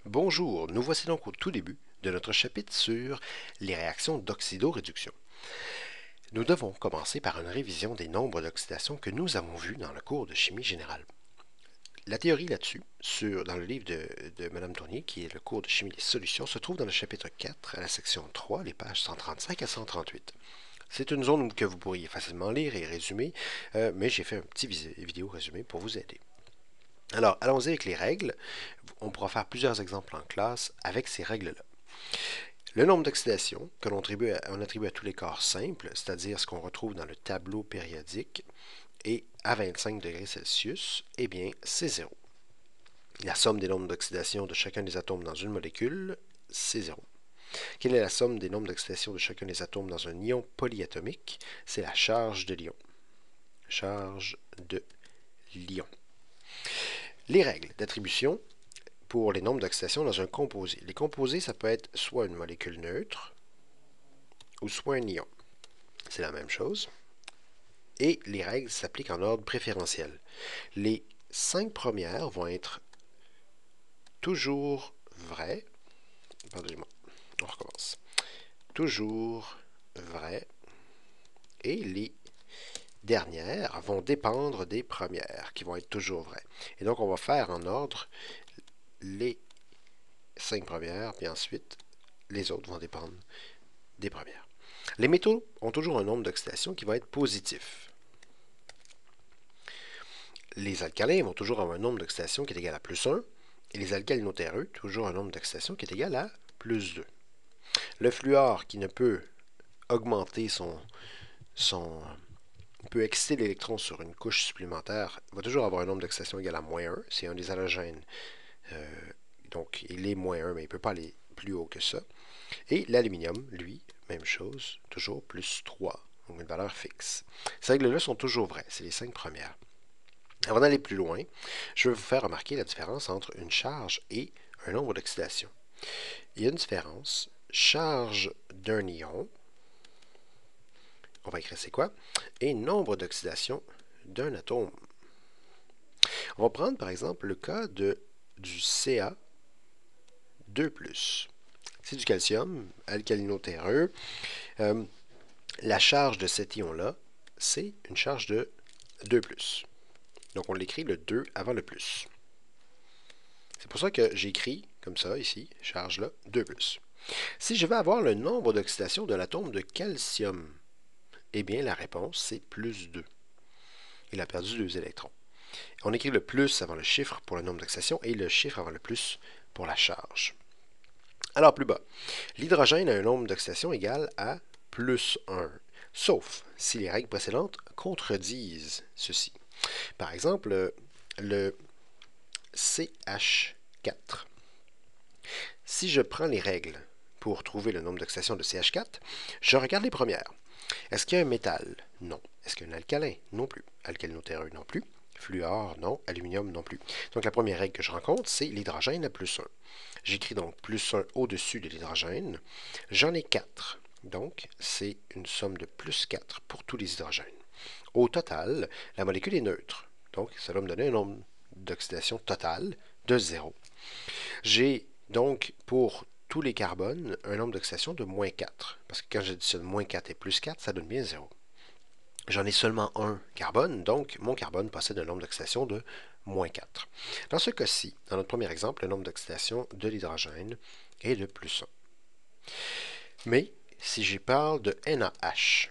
Bonjour, nous voici donc au tout début de notre chapitre sur les réactions d'oxydoréduction. Nous devons commencer par une révision des nombres d'oxydation que nous avons vus dans le cours de chimie générale. La théorie là-dessus, dans le livre de Mme Tournier, qui est le cours de chimie des solutions, se trouve dans le chapitre 4, à la section 3, les pages 135 à 138. C'est une zone que vous pourriez facilement lire et résumer, mais j'ai fait un petit vidéo résumé pour vous aider. Alors, allons-y avec les règles. On pourra faire plusieurs exemples en classe avec ces règles-là. Le nombre d'oxydation que l'on attribue à tous les corps simples, c'est-à-dire ce qu'on retrouve dans le tableau périodique, et à 25 degrés Celsius, eh bien, c'est 0. La somme des nombres d'oxydation de chacun des atomes dans une molécule, c'est 0. Quelle est la somme des nombres d'oxydation de chacun des atomes dans un ion polyatomique? C'est la charge de l'ion. Charge de l'ion. Les règles d'attribution pour les nombres d'oxydation dans un composé. Les composés, ça peut être soit une molécule neutre ou soit un ion. C'est la même chose. Et les règles s'appliquent en ordre préférentiel. Les 5 premières vont être toujours vraies. Pardonnez-moi, on recommence. Toujours vraies. Et les dernières vont dépendre des premières, qui vont être toujours vraies. Et donc, on va faire en ordre les 5 premières, puis ensuite, les autres vont dépendre des premières. Les métaux ont toujours un nombre d'oxydation qui va être positif. Les alcalins vont toujours avoir un nombre d'oxydation qui est égal à plus 1, et les alcalinotéreux, toujours un nombre d'oxydation qui est égal à plus 2. Le fluor, qui ne peut augmenter peut exciter l'électron sur une couche supplémentaire, va toujours avoir un nombre d'oxydation égal à moins 1. C'est un des halogènes. Donc, il est moins 1, mais il ne peut pas aller plus haut que ça. Et l'aluminium, lui, même chose, toujours plus 3, donc une valeur fixe. Ces règles-là sont toujours vraies, c'est les 5 premières. Avant d'aller plus loin, je vais vous faire remarquer la différence entre une charge et un nombre d'oxydation. Il y a une différence. Charge d'un ion, on va écrire c'est quoi, et nombre d'oxydation d'un atome. On va prendre par exemple le cas du Ca2+. C'est du calcium, alcalinotéreux. La charge de cet ion-là, c'est une charge de 2+. Donc on l'écrit le 2 avant le plus. C'est pour ça que j'écris comme ça ici, charge là, 2+. Si je veux avoir le nombre d'oxydation de l'atome de calcium, eh bien la réponse c'est plus 2. Il a perdu 2 électrons. On écrit le plus avant le chiffre pour le nombre d'oxydation et le chiffre avant le plus pour la charge. Alors plus bas, l'hydrogène a un nombre d'oxydation égal à plus 1, sauf si les règles précédentes contredisent ceci. Par exemple, le CH4. Si je prends les règles pour trouver le nombre d'oxydation de CH4, je regarde les premières. Est-ce qu'il y a un métal? Non. Est-ce qu'il y a un alcalin? Non plus. Alcalinotéreux? Non plus. Fluor? Non. Aluminium? Non plus. Donc la première règle que je rencontre, c'est l'hydrogène à plus 1. J'écris donc plus 1 au-dessus de l'hydrogène. J'en ai 4. Donc, c'est une somme de plus 4 pour tous les hydrogènes. Au total, la molécule est neutre. Donc, ça va me donner un nombre d'oxydation totale de 0. J'ai donc pour tous les carbones un nombre d'oxydation de moins 4. Parce que quand j'additionne moins 4 et plus 4, ça donne bien 0. J'en ai seulement un carbone, donc mon carbone possède un nombre d'oxydation de moins 4. Dans ce cas-ci, dans notre premier exemple, le nombre d'oxydation de l'hydrogène est de plus 1. Mais si je parle de NaH,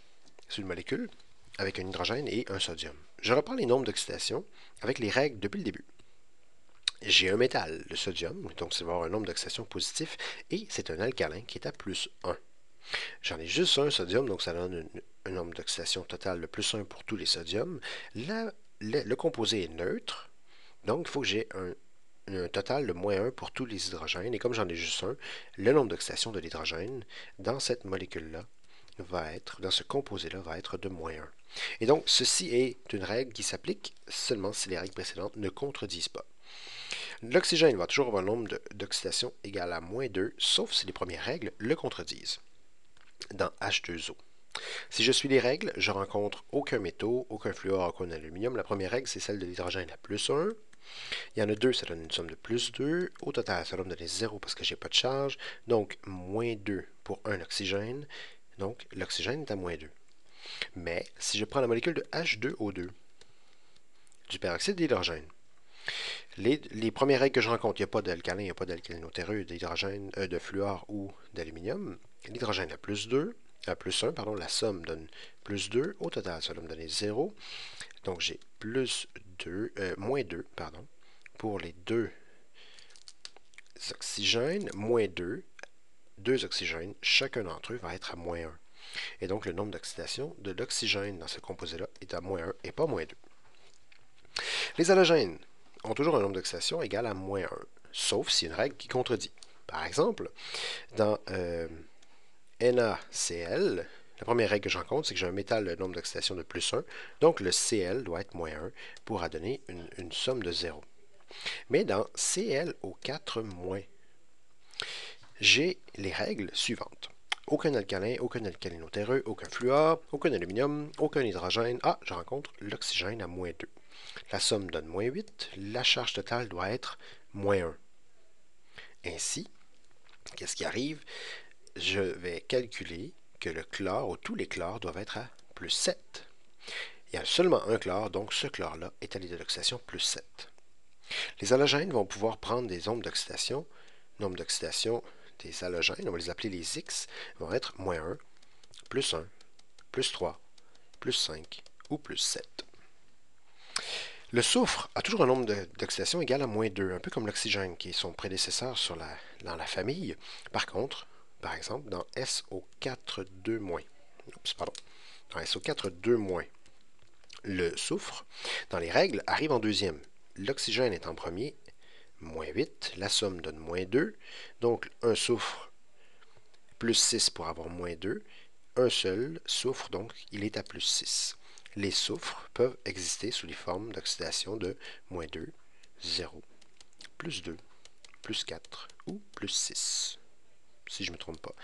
c'est une molécule avec un hydrogène et un sodium. Je reprends les nombres d'oxydation avec les règles depuis le début. J'ai un métal, le sodium, donc ça va avoir un nombre d'oxydation positif, et c'est un alcalin qui est à plus 1. J'en ai juste un sodium, donc ça donne un nombre d'oxydation totale de plus 1 pour tous les sodiums. Le composé est neutre, donc il faut que j'ai un total de moins 1 pour tous les hydrogènes. Et comme j'en ai juste un, le nombre d'oxydation de l'hydrogène dans cette molécule-là dans ce composé-là, va être de moins 1. Et donc, ceci est une règle qui s'applique seulement si les règles précédentes ne contredisent pas. L'oxygène va toujours avoir un nombre d'oxydation égal à moins 2, sauf si les premières règles le contredisent. Dans H2O. Si je suis les règles, je rencontre aucun métaux, aucun fluor, aucun aluminium. La première règle, c'est celle de l'hydrogène à plus 1. Il y en a deux, ça donne une somme de plus 2. Au total, ça va me donner 0 parce que j'ai pas de charge. Donc, moins 2 pour un oxygène. Donc, l'oxygène est à moins 2. Mais, si je prends la molécule de H2O2, du peroxyde d'hydrogène, les premières règles que je rencontre, il n'y a pas d'alcalin, il n'y a pas d'alcalinotéreux, d'hydrogène, de fluor ou d'aluminium. L'hydrogène a plus 2, à plus 1, pardon, la somme donne plus 2. Au total, ça va me donner 0. Donc, j'ai plus 2, moins 2, pardon, pour les deux oxygènes, moins 2, deux oxygènes, chacun d'entre eux va être à moins 1. Et donc, le nombre d'oxydation de l'oxygène dans ce composé-là est à moins 1 et pas moins 2. Les halogènes ont toujours un nombre d'oxydation égal à moins 1, sauf s'il y a une règle qui contredit. Par exemple, dans NaCl, la première règle que je rencontre, c'est que j'ai un métal de nombre d'oxydation de plus 1, donc le Cl doit être moins 1 pour donner une somme de 0. Mais dans ClO4-, j'ai les règles suivantes. Aucun alcalin, aucun alcalinotéreux, aucun fluor, aucun aluminium, aucun hydrogène. Ah, je rencontre l'oxygène à moins 2. La somme donne moins 8. La charge totale doit être moins 1. Ainsi, qu'est-ce qui arrive? Je vais calculer que le chlore, ou tous les chlores, doivent être à plus 7. Il y a seulement un chlore, donc ce chlore-là est à l'état d'oxydation plus 7. Les halogènes vont pouvoir prendre des nombres d'oxydation des halogènes, on va les appeler les X, vont être moins 1, plus 1, plus 3, plus 5 ou plus 7. Le soufre a toujours un nombre d'oxydation égal à moins 2, un peu comme l'oxygène qui est son prédécesseur dans la famille. Par contre, par exemple, dans SO4-, dans SO4-, le soufre, dans les règles, arrive en deuxième. L'oxygène est en premier, moins 8, la somme donne moins 2, donc un soufre plus 6 pour avoir moins 2, un seul soufre, donc il est à plus 6. Les soufres peuvent exister sous les formes d'oxydation de moins 2, 0, plus 2, plus 4 ou plus 6, si je ne me trompe pas.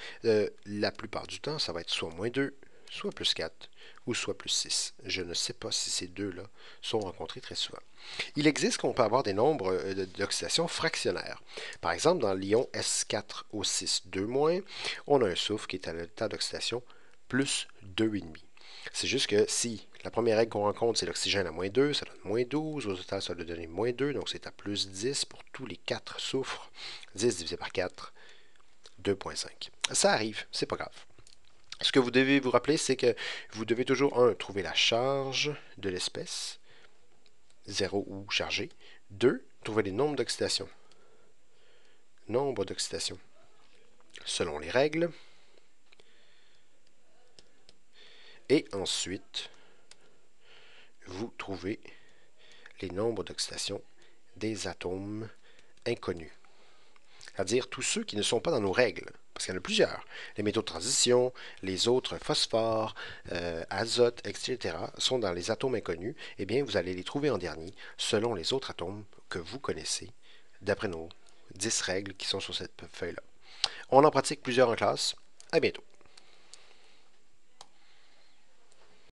La plupart du temps, ça va être soit moins 2, soit plus 4 ou soit plus 6. Je ne sais pas si ces deux-là sont rencontrés très souvent. Il existe qu'on peut avoir des nombres d'oxydation fractionnaires. Par exemple, dans l'ion S4O6-, on a un soufre qui est à l'état d'oxydation plus 2,5. C'est juste que si la première règle qu'on rencontre, c'est l'oxygène à moins 2, ça donne moins 12, au total, ça va donner moins 2, donc c'est à plus 10 pour tous les 4 soufres. 10 divisé par 4, 2,5. Ça arrive, c'est pas grave. Ce que vous devez vous rappeler, c'est que vous devez toujours, 1, trouver la charge de l'espèce, 0 ou chargé. 2, trouver les nombres d'oxydation. Nombre d'oxydation selon les règles. Et ensuite, vous trouvez les nombres d'oxydation des atomes inconnus. C'est-à-dire tous ceux qui ne sont pas dans nos règles, parce qu'il y en a plusieurs. Les métaux de transition, les autres phosphores, azote, etc. sont dans les atomes inconnus. Eh bien, vous allez les trouver en dernier, selon les autres atomes que vous connaissez, d'après nos 10 règles qui sont sur cette feuille-là. On en pratique plusieurs en classe. À bientôt.